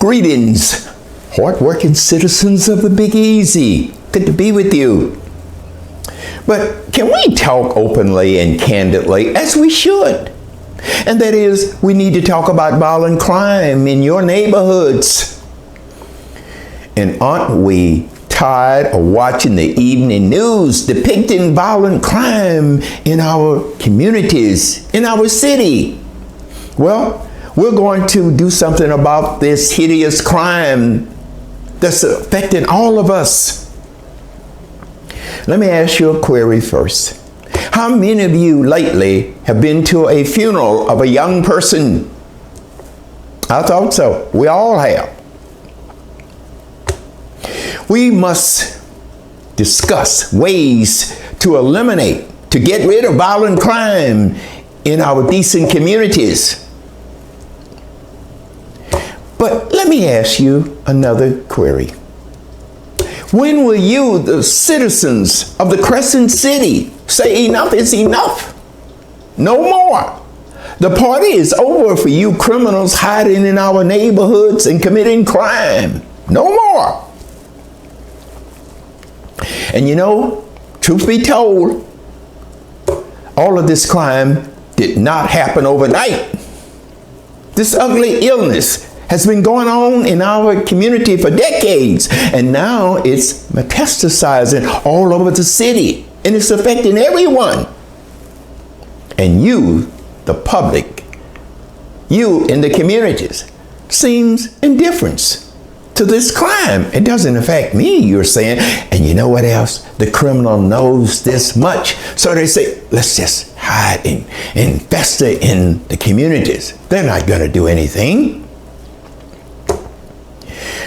Greetings, hardworking citizens of the Big Easy. Good to be with you. But can we talk openly and candidly, as we should? And that is, we need to talk about violent crime in your neighborhoods. And aren't we tired of watching the evening news depicting violent crime in our communities, in our city? Well, we're going to do something about this hideous crime that's affecting all of us. Let me ask you a query first. How many of you lately have been to a funeral of a young person? I thought so. We all have. We must discuss ways to eliminate, to get rid of violent crime in our decent communities. But let me ask you another query. When will you, the citizens of the Crescent City, say enough is enough? No more. The party is over for you criminals hiding in our neighborhoods and committing crime. No more. And you know, truth be told, all of this crime did not happen overnight. This ugly illness has been going on in our community for decades, and now it's metastasizing all over the city, and it's affecting everyone. And you, the public, you in the communities, seems indifference to this crime. It doesn't affect me, you're saying. And you know what else? The criminal knows this much. So they say, let's just hide and fester in the communities. They're not going to do anything.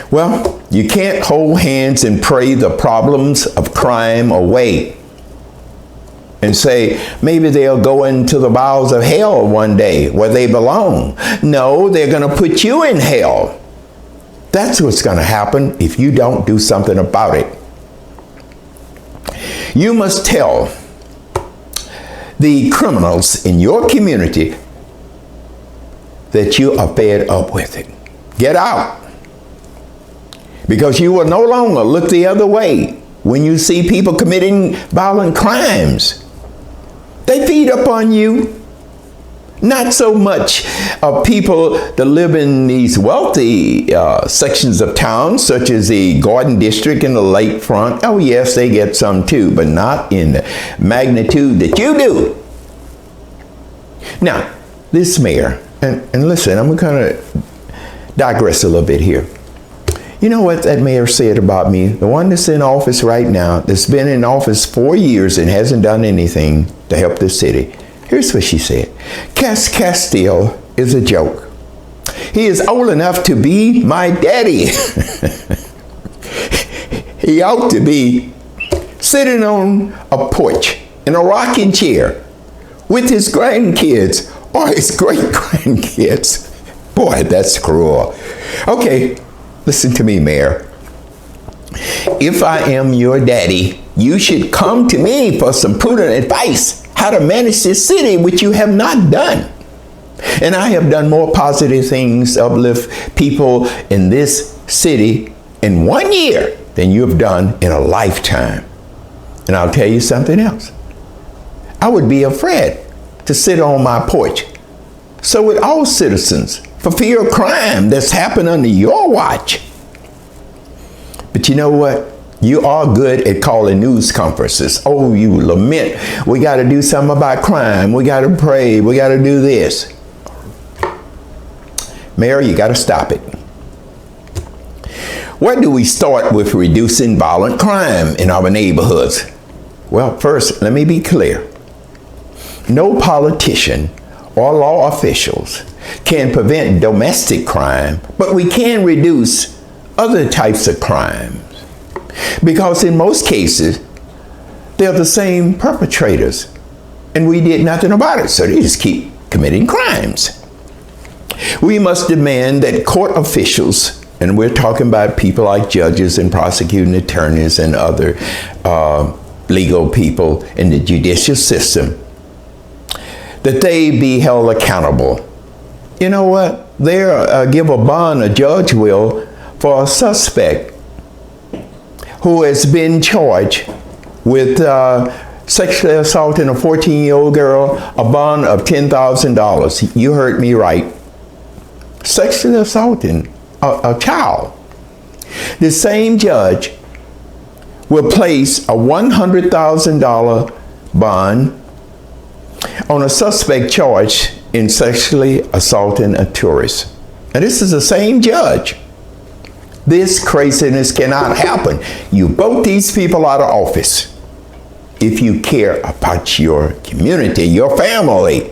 Well, you can't hold hands and pray the problems of crime away and say, maybe they'll go into the bowels of hell one day where they belong. No, they're going to put you in hell. That's what's going to happen if you don't do something about it. You must tell the criminals in your community that you are fed up with it. Get out. Because you will no longer look the other way when you see people committing violent crimes. They feed upon you. Not so much of people that live in these wealthy sections of town, such as the Garden District and the lakefront. Oh yes, they get some too, but not in the magnitude that you do. Now, this mayor, and listen, I'm going to digress a little bit here. You know what that mayor said about me? The one that's in office right now, that's been in office 4 years and hasn't done anything to help the city. Here's what she said. Cass Castile is a joke. He is old enough to be my daddy. He ought to be sitting on a porch in a rocking chair with his grandkids or his great-grandkids. Boy, that's cruel. Okay. Listen to me, Mayor. If I am your daddy, you should come to me for some prudent advice how to manage this city, which you have not done. And I have done more positive things to uplift people in this city in 1 year than you have done in a lifetime. And I'll tell you something else. I would be afraid to sit on my porch. So would all citizens, for fear of crime that's happened under your watch. But you know what? You are good at calling news conferences. Oh, you lament. We got to do something about crime. We got to pray. We got to do this. Mayor, you got to stop it. Where do we start with reducing violent crime in our neighborhoods? Well, first, let me be clear. No politician or law officials can prevent domestic crime, but we can reduce other types of crimes. Because in most cases, they're the same perpetrators, and we did nothing about it, so they just keep committing crimes. We must demand that court officials, and we're talking about people like judges and prosecuting attorneys and other legal people in the judicial system, that they be held accountable. You know what? They'll give a bond, a judge will, for a suspect who has been charged with sexually assaulting a 14-year-old girl, a bond of $10,000. You heard me right. Sexually assaulting a child. The same judge will place a $100,000 bond on a suspect charged in sexually assaulting a tourist. And this is the same judge. This craziness cannot happen. You vote these people out of office if you care about your community, your family.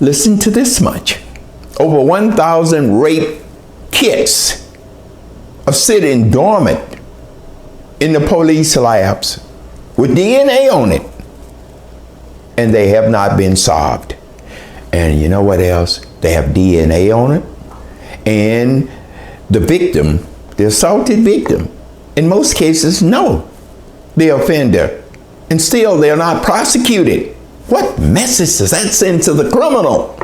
Listen to this much. Over 1,000 rape kits are sitting dormant in the police labs with DNA on it, and they have not been solved. And you know what else? They have DNA on it, and the victim, the assaulted victim, in most cases know the offender, and still they're not prosecuted. What message does that send to the criminal?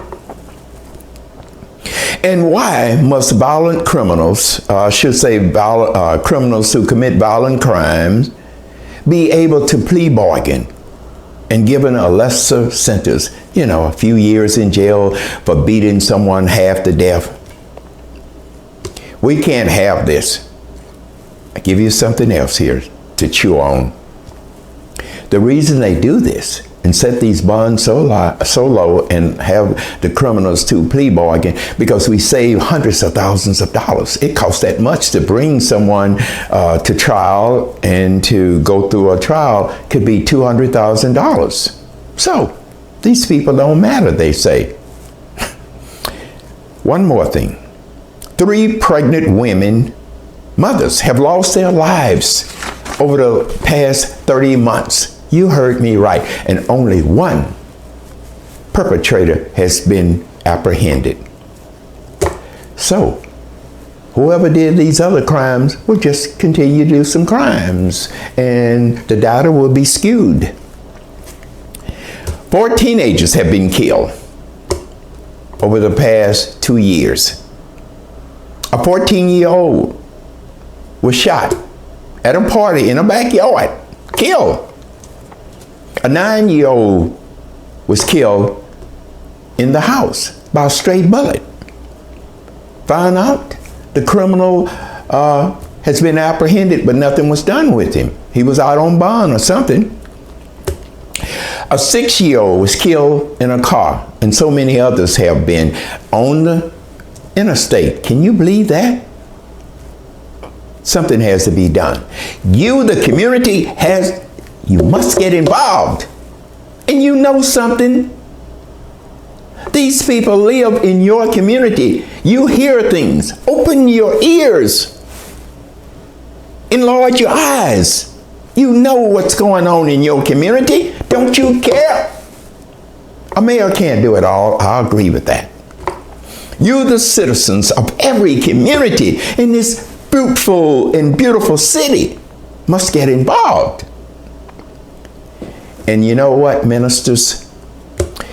And why must violent criminals, criminals who commit violent crimes, be able to plea bargain and given a lesser sentence? You know, a few years in jail for beating someone half to death. We can't have this. I give you something else here to chew on. The reason they do this and set these bonds so low and have the criminals to plea bargain, because we save hundreds of thousands of dollars. It costs that much to bring someone to trial, and to go through a trial could be $200,000. So these people don't matter, they say. One more thing. 3 pregnant women, mothers, have lost their lives over the past 30 months. You heard me right. And only one perpetrator has been apprehended. So, whoever did these other crimes will just continue to do some crimes, and the data will be skewed. 4 teenagers have been killed over the past 2 years. A 14-year-old was shot at a party in a backyard, killed. A 9-year-old was killed in the house by a stray bullet. Found out the criminal has been apprehended, but nothing was done with him. He was out on bond or something. A 6-year-old was killed in a car, and so many others have been on the interstate. Can you believe that? Something has to be done. You, the community, you must get involved. And you know something? These people live in your community. You hear things. Open your ears. Enlarge your eyes. You know what's going on in your community. Don't you care? A mayor can't do it all. I agree with that. You, the citizens of every community in this fruitful and beautiful city, must get involved. And you know what, ministers?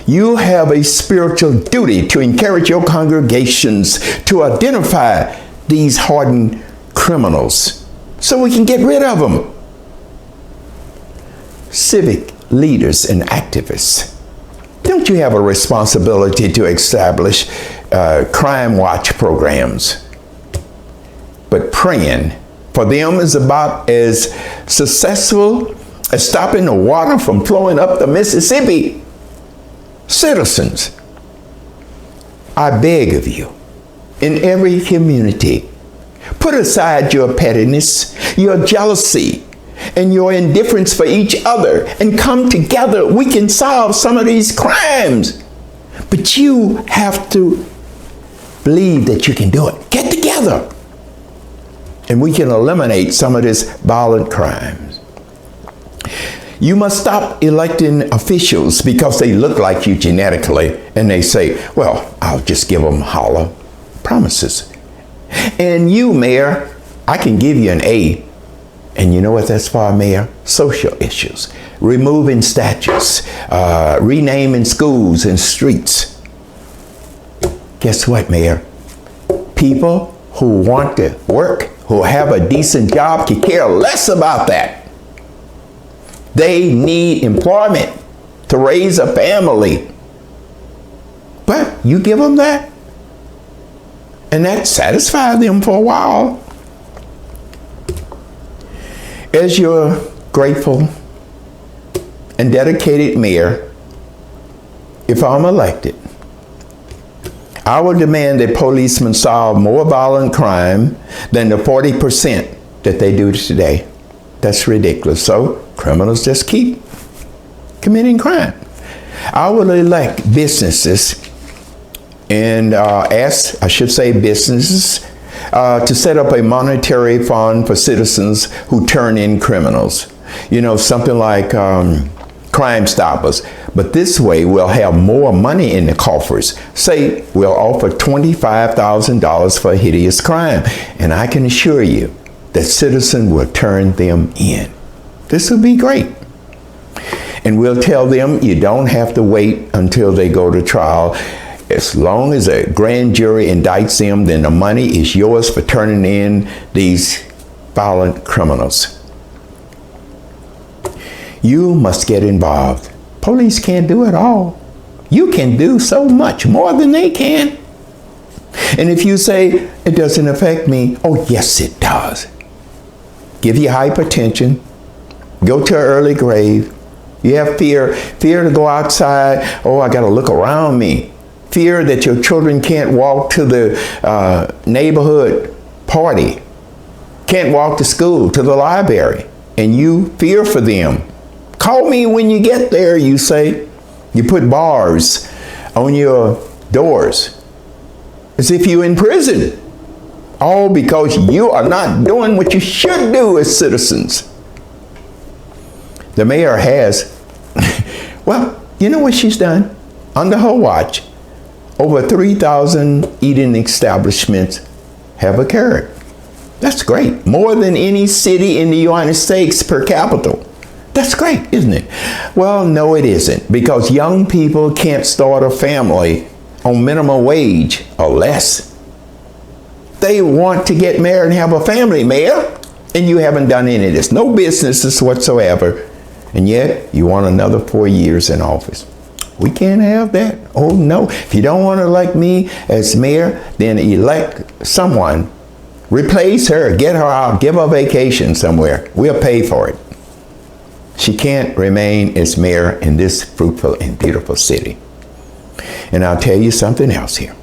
You have a spiritual duty to encourage your congregations to identify these hardened criminals so we can get rid of them. Civic leaders and activists, don't you have a responsibility to establish crime watch programs? But praying for them is about as successful as stopping the water from flowing up the Mississippi. Citizens, I beg of you, in every community, put aside your pettiness, your jealousy, and your indifference for each other, and come together. We can solve some of these crimes. But you have to believe that you can do it. Get together, and we can eliminate some of this violent crimes. You must stop electing officials because they look like you genetically, and they say, well, I'll just give them hollow promises. And you, Mayor, I can give you an A. And you know what that's for, Mayor? Social issues. Removing statues, renaming schools and streets. guess what, Mayor? People who want to work, who have a decent job, can care less about that. They need employment to raise a family. But you give them that, and that satisfies them for a while. As your grateful and dedicated mayor, if I'm elected, I will demand that policemen solve more violent crime than the 40% that they do today. That's ridiculous. So criminals just keep committing crime. I will elect businesses and businesses to set up a monetary fund for citizens who turn in criminals. You know, something like Crime Stoppers. But this way we'll have more money in the coffers. Say we'll offer $25,000 for a hideous crime. And I can assure you that citizens will turn them in. This will be great. And we'll tell them you don't have to wait until they go to trial. As long as a grand jury indicts them, then the money is yours for turning in these violent criminals. You must get involved. Police can't do it all. You can do so much more than they can. And if you say, it doesn't affect me, oh yes it does. Give you hypertension, go to an early grave, you have fear to go outside, oh I gotta look around me. Fear that your children can't walk to the neighborhood party, can't walk to school, to the library, and you fear for them. Call me when you get there, you say. You put bars on your doors as if you're in prison. All because you are not doing what you should do as citizens. The mayor has, well, you know what she's done? Under her watch, over 3,000 eating establishments have occurred. That's great. More than any city in the United States per capita. That's great, isn't it? Well, no, it isn't, because young people can't start a family on minimum wage or less. They want to get married and have a family, Mayor, and you haven't done any of this. No businesses whatsoever, and yet you want another 4 years in office. We can't have that. Oh, no. If you don't want to elect me as mayor, then elect someone. Replace her, get her out, give her a vacation somewhere. We'll pay for it. She can't remain as mayor in this fruitful and beautiful city. And I'll tell you something else here.